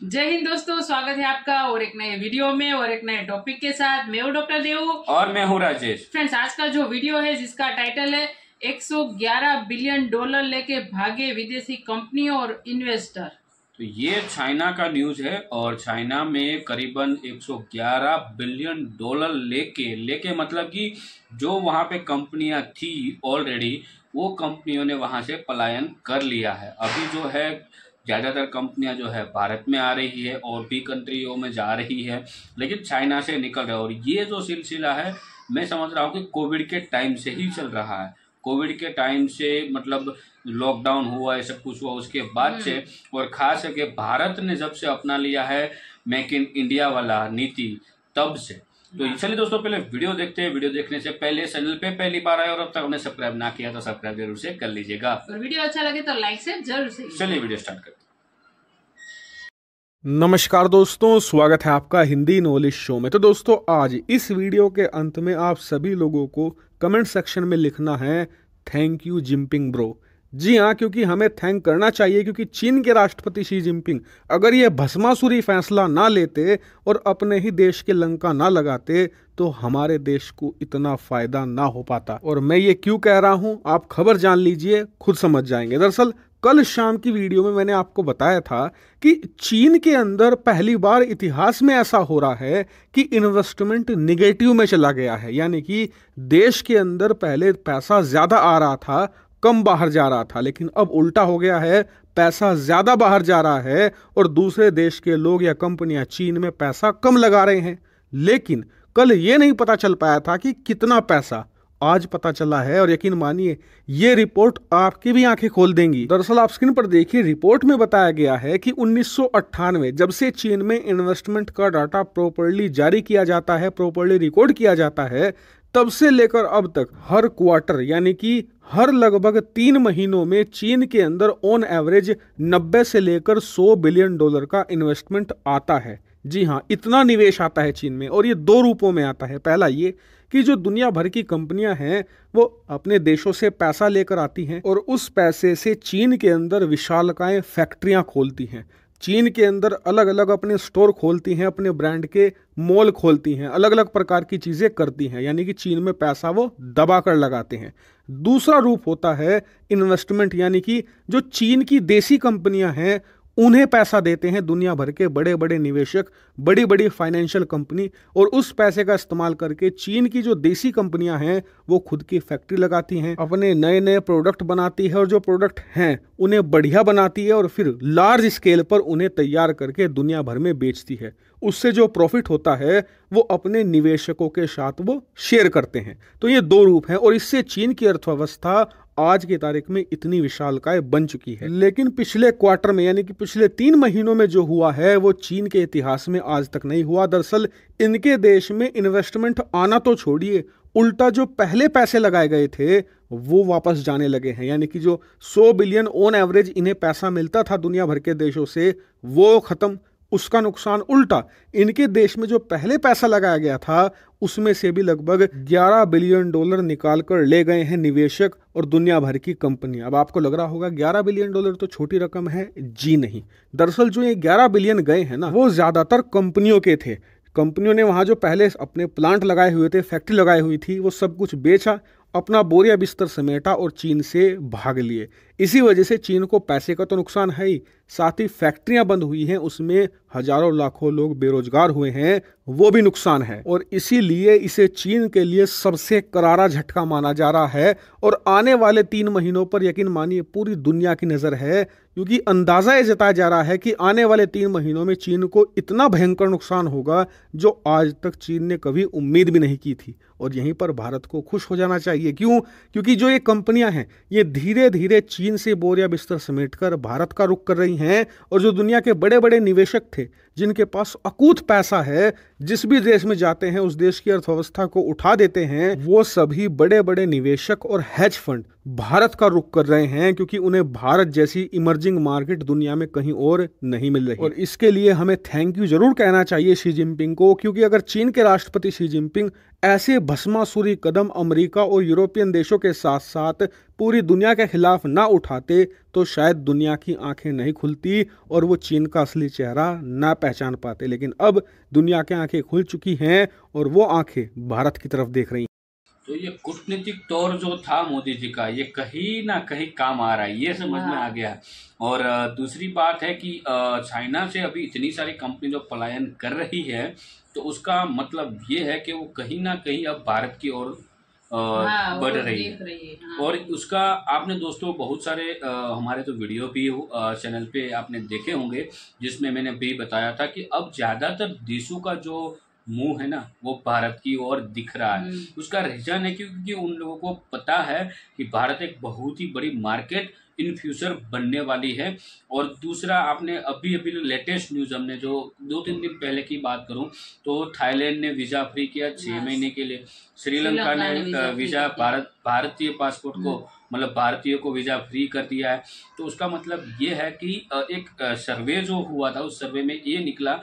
जय हिंद दोस्तों, स्वागत है आपका और एक नए वीडियो में और एक नए टॉपिक के साथ। मैं हूं डॉक्टर देव और मैं हूं राजेश। फ्रेंड्स, आज का जो वीडियो है जिसका टाइटल है 111 बिलियन डॉलर लेके भागे विदेशी कंपनियों और इन्वेस्टर। तो ये चाइना का न्यूज है और चाइना में करीबन 111 बिलियन डॉलर लेके मतलब कि जो वहां पे कंपनियां थी ऑलरेडी, वो कंपनियों ने वहां से पलायन कर लिया है। अभी जो है ज़्यादातर कंपनियां जो है भारत में आ रही है और भी कंट्रियों में जा रही है, लेकिन चाइना से निकल रहा है। और ये जो सिलसिला है, मैं समझ रहा हूँ कि कोविड के टाइम से ही चल रहा है। कोविड के टाइम से मतलब लॉकडाउन हुआ, ये सब कुछ हुआ उसके बाद से, और खास करके भारत ने जब से अपना लिया है मेक इन इंडिया वाला नीति, तब से। तो चलिए दोस्तों, पहले वीडियो देखते हैं। वीडियो देखने से पहले चैनल पे पहली बार आए और अब तक हमने सब्सक्राइब ना किया तो सब्सक्राइब जरूर से कर लीजिएगा और वीडियो अच्छा लगे तो लाइक से जरूर से। चलिए वीडियो स्टार्ट करते हैं। नमस्कार दोस्तों, स्वागत है आपका हिंदी नॉलेज शो में। तो दोस्तों, आज इस वीडियो के अंत में आप सभी लोगों को कमेंट सेक्शन में लिखना है थैंक यू जिनपिंग ब्रो। जी हाँ, क्योंकि हमें थैंक करना चाहिए, क्योंकि चीन के राष्ट्रपति शी जिनपिंग अगर ये भस्मासुरी फैसला ना लेते और अपने ही देश के लंका ना लगाते तो हमारे देश को इतना फायदा ना हो पाता। और मैं ये क्यों कह रहा हूँ, आप खबर जान लीजिए, खुद समझ जाएंगे। दरअसल कल शाम की वीडियो में मैंने आपको बताया था कि चीन के अंदर पहली बार इतिहास में ऐसा हो रहा है कि इन्वेस्टमेंट निगेटिव में चला गया है। यानी कि देश के अंदर पहले पैसा ज्यादा आ रहा था, कम बाहर जा रहा था, लेकिन अब उल्टा हो गया है, पैसा ज्यादा बाहर जा रहा है और दूसरे देश के लोग या कंपनियां चीन में पैसा कम लगा रहे हैं। लेकिन कल ये नहीं पता चल पाया था कि कितना पैसा, आज पता चला है। और यकीन मानिए, ये रिपोर्ट आपकी भी आंखें खोल देंगी। दरअसल आप स्क्रीन पर देखिए, रिपोर्ट में बताया गया है कि 1998 जब से चीन में इन्वेस्टमेंट का डाटा प्रॉपर्ली जारी किया जाता है, प्रॉपर्ली रिकॉर्ड किया जाता है, तब से लेकर अब तक हर क्वार्टर यानी कि हर लगभग 3 महीनों में चीन के अंदर ऑन एवरेज 90 से लेकर 100 बिलियन डॉलर का इन्वेस्टमेंट आता है। जी हाँ, इतना निवेश आता है चीन में। और ये दो रूपों में आता है। पहला ये कि जो दुनिया भर की कंपनियां हैं वो अपने देशों से पैसा लेकर आती हैं और उस पैसे से चीन के अंदर विशालकाय फैक्ट्रियां खोलती हैं। चीन के अंदर अलग अलग अपने स्टोर खोलती हैं, अपने ब्रांड के मॉल खोलती हैं, अलग अलग प्रकार की चीज़ें करती हैं। यानी कि चीन में पैसा वो दबा कर लगाते हैं। दूसरा रूप होता है इन्वेस्टमेंट, यानी कि जो चीन की देसी कंपनियां हैं उन्हें पैसा देते हैं दुनिया भर के बड़े बड़े निवेशक, बड़ी बड़ी फाइनेंशियल कंपनी, और उस पैसे का इस्तेमाल करके चीन की जो देसी कंपनियां हैं वो खुद की फैक्ट्री लगाती हैं, अपने नए नए प्रोडक्ट बनाती है और जो प्रोडक्ट हैं उन्हें बढ़िया बनाती है और फिर लार्ज स्केल पर उन्हें तैयार करके दुनिया भर में बेचती है। उससे जो प्रॉफिट होता है वो अपने निवेशकों के साथ वो शेयर करते हैं। तो ये दो रूप हैं और इससे चीन की अर्थव्यवस्था आज की तारीख में इतनी विशालकाय बन चुकी है। लेकिन पिछले क्वार्टर में यानी कि पिछले 3 महीनों में जो हुआ है वो चीन के इतिहास में आज तक नहीं हुआ। दरअसल इनके देश में इन्वेस्टमेंट आना तो छोड़िए, उल्टा जो पहले पैसे लगाए गए थे वो वापस जाने लगे हैं। यानी कि जो 100 बिलियन ऑन एवरेज इन्हें पैसा मिलता था दुनिया भर के देशों से, वो खत्म। उसका नुकसान उल्टा इनके देश में जो पहले पैसा लगाया गया था उसमें से भी लगभग 11 बिलियन डॉलर निकाल कर ले गए हैं निवेशक और दुनिया भर की कंपनियां। अब आपको लग रहा होगा 11 बिलियन डॉलर तो छोटी रकम है। जी नहीं, दरअसल जो ये 11 बिलियन गए हैं ना, वो ज्यादातर कंपनियों के थे। कंपनियों ने वहां जो पहले अपने प्लांट लगाए हुए थे, फैक्ट्री लगाई हुई थी, वो सब कुछ बेचा, अपना बोरिया बिस्तर समेटा और चीन से भाग लिए। इसी वजह से चीन को पैसे का तो नुकसान है ही, साथ ही फैक्ट्रियां बंद हुई हैं, उसमें हजारों लाखों लोग बेरोजगार हुए हैं, वो भी नुकसान है। और इसीलिए इसे चीन के लिए सबसे करारा झटका माना जा रहा है। और आने वाले 3 महीनों पर यकीन मानिए पूरी दुनिया की नजर है, क्योंकि अंदाजा ये जताया जा रहा है कि आने वाले 3 महीनों में चीन को इतना भयंकर नुकसान होगा जो आज तक चीन ने कभी उम्मीद भी नहीं की थी। और यहीं पर भारत को खुश हो जाना चाहिए। क्यों? क्योंकि जो ये कंपनियां हैं ये धीरे धीरे चीन से बोरिया बिस्तर समेटकर भारत का रुख कर रही हैं। और जो दुनिया के बड़े बड़े निवेशक थे जिनके पास अकूत पैसा है, जिस भी देश में जाते हैं उस देश की अर्थव्यवस्था को उठा देते हैं, वो सभी बड़े बड़े निवेशक और हेज फंड भारत का रुख कर रहे हैं, क्योंकि उन्हें भारत जैसी इमर्जिंग मार्केट दुनिया में कहीं और नहीं मिल रही। और इसके लिए हमें थैंक यू जरूर कहना चाहिए शी जिनपिंग को, क्योंकि अगर चीन के राष्ट्रपति शी जिनपिंग ऐसे भस्मासुरी कदम अमेरिका और यूरोपियन देशों के साथ साथ पूरी दुनिया के खिलाफ ना उठाते तो शायद दुनिया की आंखें नहीं खुलती और वो चीन का असली चेहरा ना पहचान पाते। लेकिन अब दुनिया की आंखें खुल चुकी हैं और वो आंखें भारत की तरफ देख रही हैं। तो ये कूटनीतिक तौर जो था मोदी जी का, ये कहीं ना कहीं काम आ रहा है, ये समझ में आ गया है। और दूसरी बात है कि चाइना से अभी इतनी सारी कंपनी जो पलायन कर रही है, तो उसका मतलब ये है कि वो कहीं ना कहीं अब भारत की ओर बढ़ रही है। और उसका आपने दोस्तों बहुत सारे हमारे तो वीडियो भी चैनल पे आपने देखे होंगे, जिसमें मैंने भी बताया था कि अब ज्यादातर देशों का जो मुंह है ना, वो भारत की ओर दिख रहा है। उसका रीजन है क्योंकि उन लोगों को पता है कि भारत एक बहुत ही बड़ी मार्केट इन फ्यूचर बनने वाली है। और दूसरा, आपने अभी लेटेस्ट न्यूज, हमने जो 2-3 दिन पहले की बात करूं तो थाईलैंड ने वीजा फ्री किया 6 महीने के लिए, श्रीलंका ने वीजा भारतीय पासपोर्ट को मतलब भारतीय को वीजा फ्री कर दिया है। तो उसका मतलब ये है कि एक सर्वे जो हुआ था, उस सर्वे में ये निकला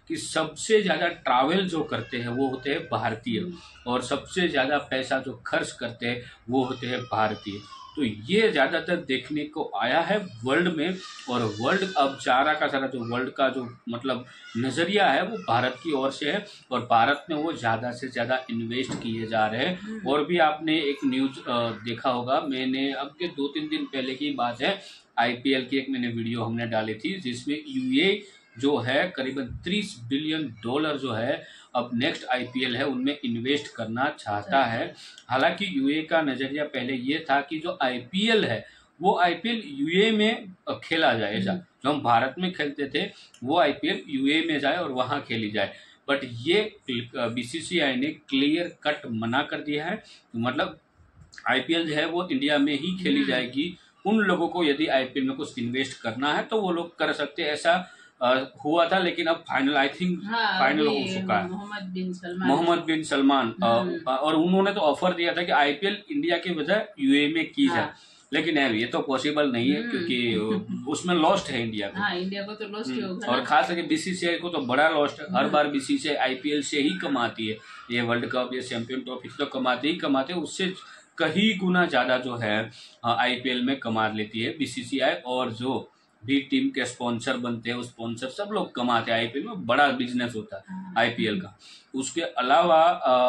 कि सबसे ज्यादा ट्रैवल जो करते हैं वो होते हैं भारतीय, और सबसे ज्यादा पैसा जो खर्च करते हैं वो होते हैं भारतीय। तो ये ज्यादातर देखने को आया है वर्ल्ड में, और वर्ल्ड अब सारा का सारा जो वर्ल्ड का जो मतलब नजरिया है वो भारत की ओर से है, और भारत में वो ज्यादा से ज्यादा इन्वेस्ट किए जा रहे हैं। और भी आपने एक न्यूज देखा होगा, मैंने अब के 2-3 दिन पहले की बात है, IPL की एक मैंने वीडियो हमने डाली थी, जिसमें UAE जो है करीबन $30 बिलियन जो है अब नेक्स्ट IPL है उनमें इन्वेस्ट करना चाहता है। हालांकि UAE का नजरिया पहले ये था कि जो IPL है वो IPL UAE में खेला जाए, जो हम भारत में खेलते थे वो IPL UAE में जाए और वहां खेली जाए। बट ये BCCI ने क्लियर कट मना कर दिया है। तो मतलब IPL जो है वो इंडिया में ही खेली जाएगी। उन लोगों को यदि IPL में कुछ इन्वेस्ट करना है तो वो लोग कर सकते हैं, ऐसा हुआ था। लेकिन अब फाइनल आई थिंक फाइनल हो चुका है। मोहम्मद बिन सलमान और उन्होंने तो ऑफर दिया था कि IPL इंडिया के बजाय UAE में की जाए, लेकिन ये तो पॉसिबल नहीं है क्योंकि उसमें लॉस्ट है इंडिया को। इंडिया को तो लॉस्ट ही होगा, और खास करके BCCI को तो बड़ा लॉस्ट है। हर बार BCCI IPL से ही कमाती है, ये वर्ल्ड कप, ये चैंपियन ट्रॉफी तो कमाते ही, उससे कहीं गुना ज्यादा जो है IPL में कमा लेती है BCCI। और जो भी टीम के स्पॉन्सर बनते हैं, उस स्पॉन्सर सब लोग कमाते हैं। IPL में बड़ा बिजनेस होता है IPL का। उसके अलावा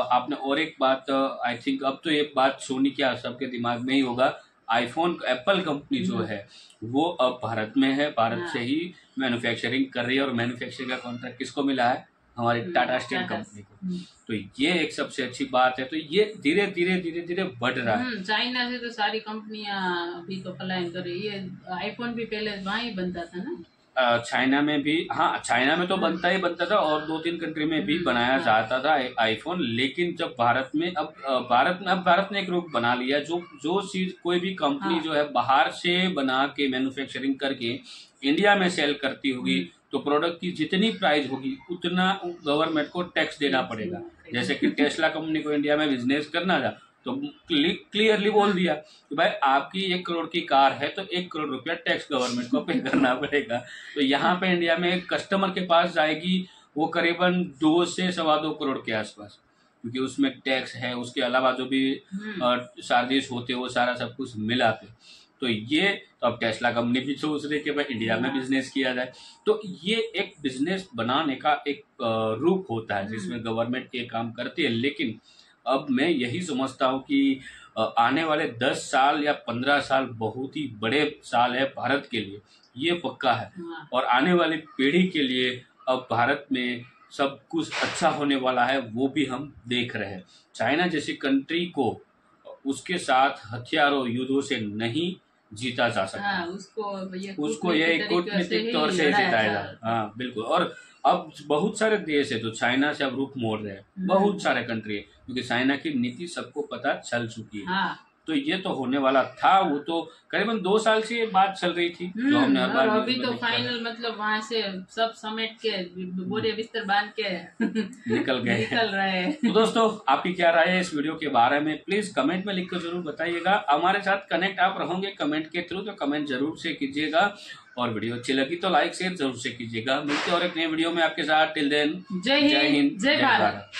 आपने और एक बात, आई थिंक अब तो ये बात सोनी क्या सबके दिमाग में ही होगा, आईफोन एप्पल कंपनी जो है वो अब भारत में है, भारत से ही मैन्युफैक्चरिंग कर रही है। और मैन्युफैक्चरिंग का कॉन्ट्रैक्ट किसको मिला है? हमारी टाटा स्टील कंपनी को। तो ये एक सबसे अच्छी बात है। तो ये धीरे धीरे बढ़ रहा है। चाइना से तो सारी कंपनियां अभी तो पलायन कर रही है। आईफोन भी पहले वहाँ ही बनता था ना, चाइना में भी। हाँ, चाइना में तो बनता ही बनता था, और 2-3 कंट्री में भी बनाया जाता था आईफोन। लेकिन जब भारत में भारत ने एक रूप बना लिया, जो चीज कोई भी कंपनी जो है बाहर से बना के मैन्युफैक्चरिंग करके इंडिया में सेल करती होगी, तो प्रोडक्ट की जितनी प्राइस होगी उतना गवर्नमेंट को टैक्स देना पड़ेगा। जैसे कि टेस्ला कंपनी को इंडिया में बिजनेस करना था, तो क्लियरली बोल दिया कि भाई आपकी 1 करोड़ की कार है तो 1 करोड़ रुपया टैक्स गवर्नमेंट को पे करना पड़ेगा। तो यहाँ पे इंडिया में कस्टमर के पास जाएगी वो करीबन 2 से 2.25 करोड़ के आसपास, क्योंकि उसमें टैक्स है, उसके अलावा जो भी चार्जेस होते हैं वो सारा सब कुछ मिला के। तो ये तो अब टेस्ला कंपनी भी सोच रही है कि भाई इंडिया में बिजनेस किया जाए। तो ये एक बिजनेस बनाने का एक रूप होता है जिसमें गवर्नमेंट ये काम करती है। लेकिन अब मैं यही समझता हूँ कि आने वाले 10 साल या 15 साल बहुत ही बड़े साल है भारत के लिए, ये पक्का है। और आने वाली पीढ़ी के लिए अब भारत में सब कुछ अच्छा होने वाला है, वो भी हम देख रहे हैं। चाइना जैसी कंट्री को उसके साथ हथियारों युद्धों से नहीं जीता जा सकता। उसको ये कूटनीतिक तौर से जिताया जा। हाँ बिल्कुल। और अब बहुत सारे देश है जो चाइना से अब रुख मोड़ रहे हैं, बहुत सारे कंट्री है, क्योंकि चाइना की नीति सबको पता चल चुकी है। तो ये तो होने वाला था, वो तो करीबन 2 साल से ये बात चल रही थी जो हमने हर बार अभी तो फाइनल मतलब वहाँ से सब समेट के बोरे बिस्तर बांध के निकल रहे हैं। तो दोस्तों, आपकी क्या राय है इस वीडियो के बारे में, प्लीज कमेंट में लिखकर जरूर बताइएगा। हमारे साथ कनेक्ट आप रहोगे कमेंट के थ्रू, तो कमेंट जरूर से कीजिएगा। और वीडियो अच्छी लगी तो लाइक शेयर जरूर से कीजिएगा। मिलते हैं और एक नए वीडियो में आपके साथ। टिल देन, जय हिंद, जय भारत।